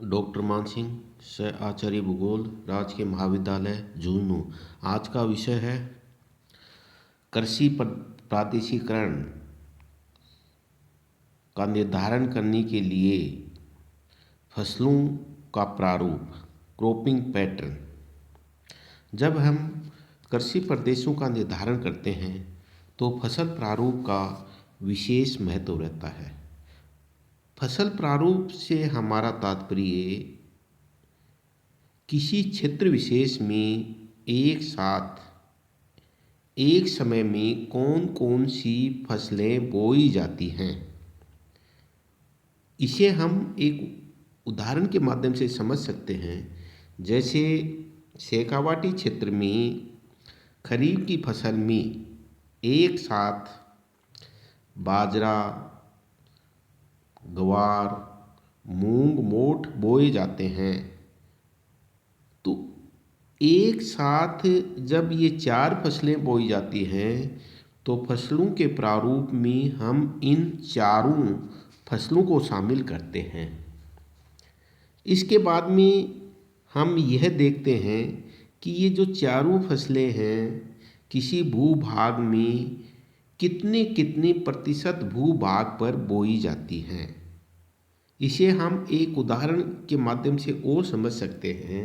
Doctor मान सिंह, सह आचार्य भूगोल, राजकीय महाविद्यालय झुंझुनू। आज का विषय है कृषि प्रादेशिकरण का निर्धारण करने के लिए फसलों का प्रारूप, क्रॉपिंग पैटर्न। जब हम कृषि प्रदेशों का निर्धारण करते हैं तो फसल प्रारूप का विशेष महत्व रहता है। फसल प्रारूप से हमारा तात्पर्य किसी क्षेत्र विशेष में एक साथ एक समय में कौन कौन सी फसलें बोई जाती हैं, इसे हम एक उदाहरण के माध्यम से समझ सकते हैं। जैसे शेखावाटी क्षेत्र में खरीफ की फसल में एक साथ बाजरा, ग्वार, मूंग, मोठ बोए जाते हैं। तो एक साथ जब ये चार फसलें बोई जाती हैं तो फसलों के प्रारूप में हम इन चारों फसलों को शामिल करते हैं। इसके बाद में हम यह देखते हैं कि ये जो चारों फसलें हैं किसी भूभाग में कितने कितने प्रतिशत भूभाग पर बोई जाती हैं। इसे हम एक उदाहरण के माध्यम से और समझ सकते हैं।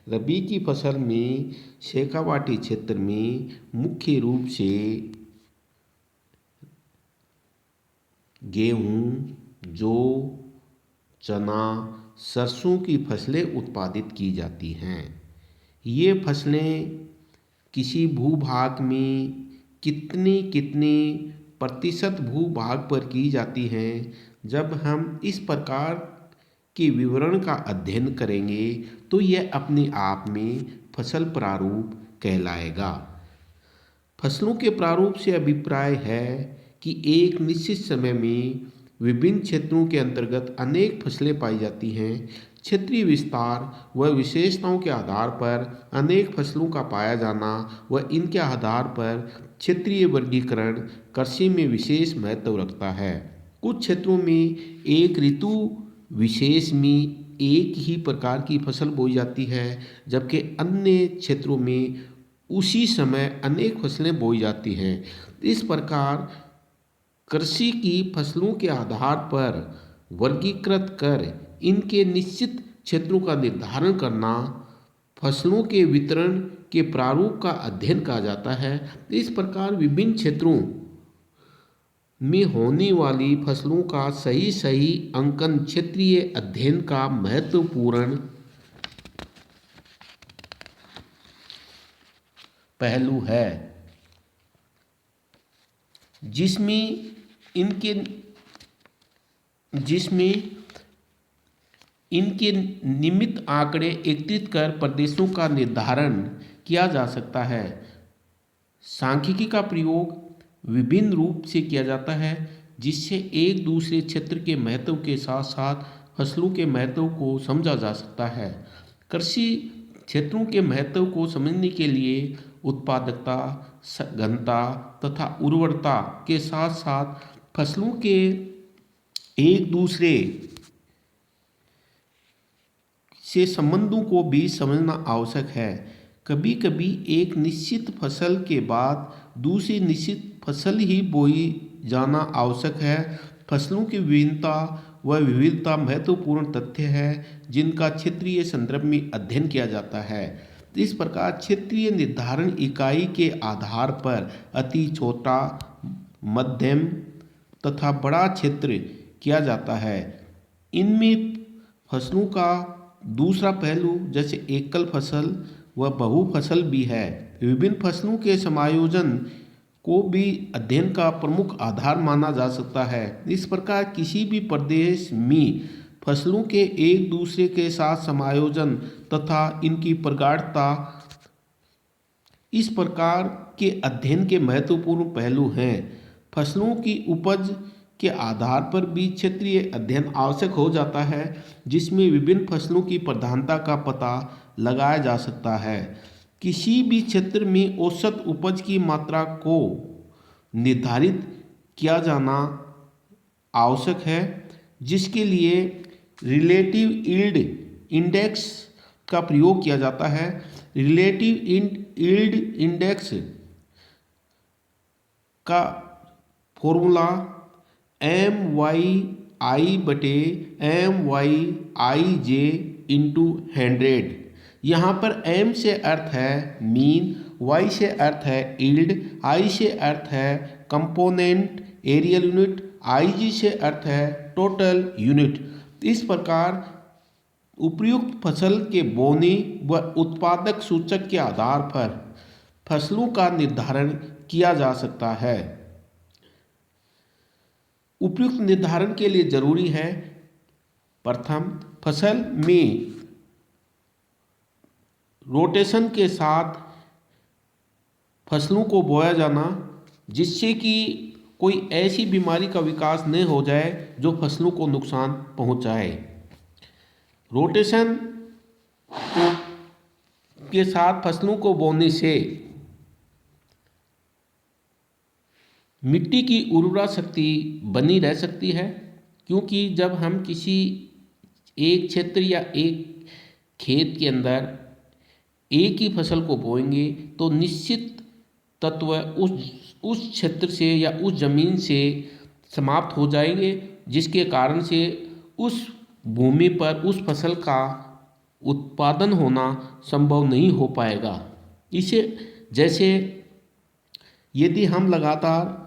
रबी की फसल में शेखावाटी क्षेत्र में मुख्य रूप से गेहूँ, जौ, चना, सरसों की फसलें उत्पादित की जाती हैं। ये फसलें किसी भूभाग में कितने कितने प्रतिशत भूभाग पर की जाती हैं। जब हम इस प्रकार के विवरण का अध्ययन करेंगे तो यह अपने आप में फसल प्रारूप कहलाएगा। फसलों के प्रारूप से अभिप्राय है कि एक निश्चित समय में विभिन्न क्षेत्रों के अंतर्गत अनेक फसलें पाई जाती हैं। क्षेत्रीय विस्तार व विशेषताओं के आधार पर अनेक फसलों का पाया जाना व इनके आधार पर क्षेत्रीय वर्गीकरण कृषि में विशेष महत्व रखता है। कुछ क्षेत्रों में एक ऋतु विशेष में एक ही प्रकार की फसल बोई जाती है, जबकि अन्य क्षेत्रों में उसी समय अनेक फसलें बोई जाती हैं। इस प्रकार कृषि की फसलों के आधार पर वर्गीकृत कर इनके निश्चित क्षेत्रों का निर्धारण करना फसलों के वितरण के प्रारूप का अध्ययन कहा जाता है। इस प्रकार विभिन्न क्षेत्रों में होने वाली फसलों का सही सही अंकन क्षेत्रीय अध्ययन का महत्वपूर्ण पहलू है, जिसमें इनके निमित्त आंकड़े एकत्रित कर प्रदेशों का निर्धारण किया जा सकता है। सांख्यिकी का प्रयोग विभिन्न रूप से किया जाता है, जिससे एक दूसरे क्षेत्र के महत्व के साथ साथ फसलों के महत्व को समझा जा सकता है। कृषि क्षेत्रों के महत्व को समझने के लिए उत्पादकता, घनता तथा उर्वरता के साथ साथ फसलों के एक दूसरे से संबंधों को भी समझना आवश्यक है। कभी कभी एक निश्चित फसल के बाद दूसरी निश्चित फसल ही बोई जाना आवश्यक है। फसलों की विभिन्नता व विविधता महत्वपूर्ण तथ्य है, जिनका क्षेत्रीय संदर्भ में अध्ययन किया जाता है। इस प्रकार क्षेत्रीय निर्धारण इकाई के आधार पर अति छोटा, मध्यम तथा बड़ा क्षेत्र किया जाता है। इनमें फसलों का दूसरा पहलू जैसे एकल फसल व बहुफसल भी है। विभिन्न फसलों के समायोजन को भी अध्ययन का प्रमुख आधार माना जा सकता है। इस प्रकार किसी भी प्रदेश में फसलों के एक दूसरे के साथ समायोजन तथा इनकी प्रगाढ़ता इस प्रकार के अध्ययन के महत्वपूर्ण पहलू हैं। फसलों की उपज के आधार पर भी क्षेत्रीय अध्ययन आवश्यक हो जाता है, जिसमें विभिन्न फसलों की प्रधानता का पता लगाया जा सकता है। किसी भी क्षेत्र में औसत उपज की मात्रा को निर्धारित किया जाना आवश्यक है, जिसके लिए रिलेटिव यील्ड इंडेक्स का प्रयोग किया जाता है। रिलेटिव यील्ड इंडेक्स का फॉर्मूला MYI/MYIJ इंटू 100। यहाँ पर M से अर्थ है मीन, Y से अर्थ है यील्ड, I से अर्थ है कंपोनेंट एरियल यूनिट, IG से अर्थ है टोटल यूनिट। इस प्रकार उपयुक्त फसल के बोने व उत्पादक सूचक के आधार पर फसलों का निर्धारण किया जा सकता है। उपयुक्त निर्धारण के लिए जरूरी है, प्रथम, फसल में रोटेशन के साथ फसलों को बोया जाना, जिससे कि कोई ऐसी बीमारी का विकास न हो जाए जो फसलों को नुकसान पहुंचाए। रोटेशन के साथ फसलों को बोने से मिट्टी की उर्वरा शक्ति बनी रह सकती है, क्योंकि जब हम किसी एक क्षेत्र या एक खेत के अंदर एक ही फसल को बोएंगे तो निश्चित तत्व उस क्षेत्र से या उस जमीन से समाप्त हो जाएंगे, जिसके कारण से उस भूमि पर उस फसल का उत्पादन होना संभव नहीं हो पाएगा। इसे जैसे यदि हम लगातार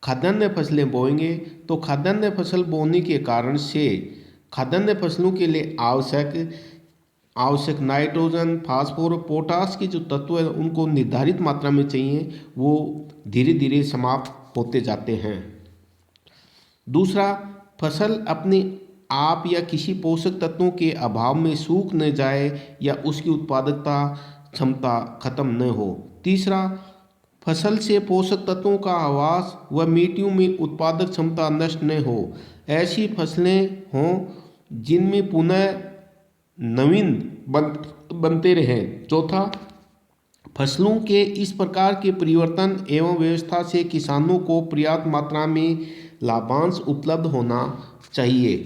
खाद्यान्न फसलें बोएंगे तो खाद्यान्न फसल बोने के कारण से खाद्यान्न फसलों के लिए आवश्यक नाइट्रोजन, फास्फोरस, पोटास के जो तत्व हैं उनको निर्धारित मात्रा में चाहिए, वो धीरे धीरे समाप्त होते जाते हैं। दूसरा, फसल अपने आप या किसी पोषक तत्वों के अभाव में सूख न जाए या उसकी उत्पादकता क्षमता खत्म न हो। तीसरा, फसल से पोषक तत्वों का आवास व मिट्टियों में उत्पादक क्षमता नष्ट न हो। ऐसी फसलें हों जिनमें पुनः नवीन बनते रहें। चौथा, फसलों के इस प्रकार के परिवर्तन एवं व्यवस्था से किसानों को पर्याप्त मात्रा में लाभांश उपलब्ध होना चाहिए।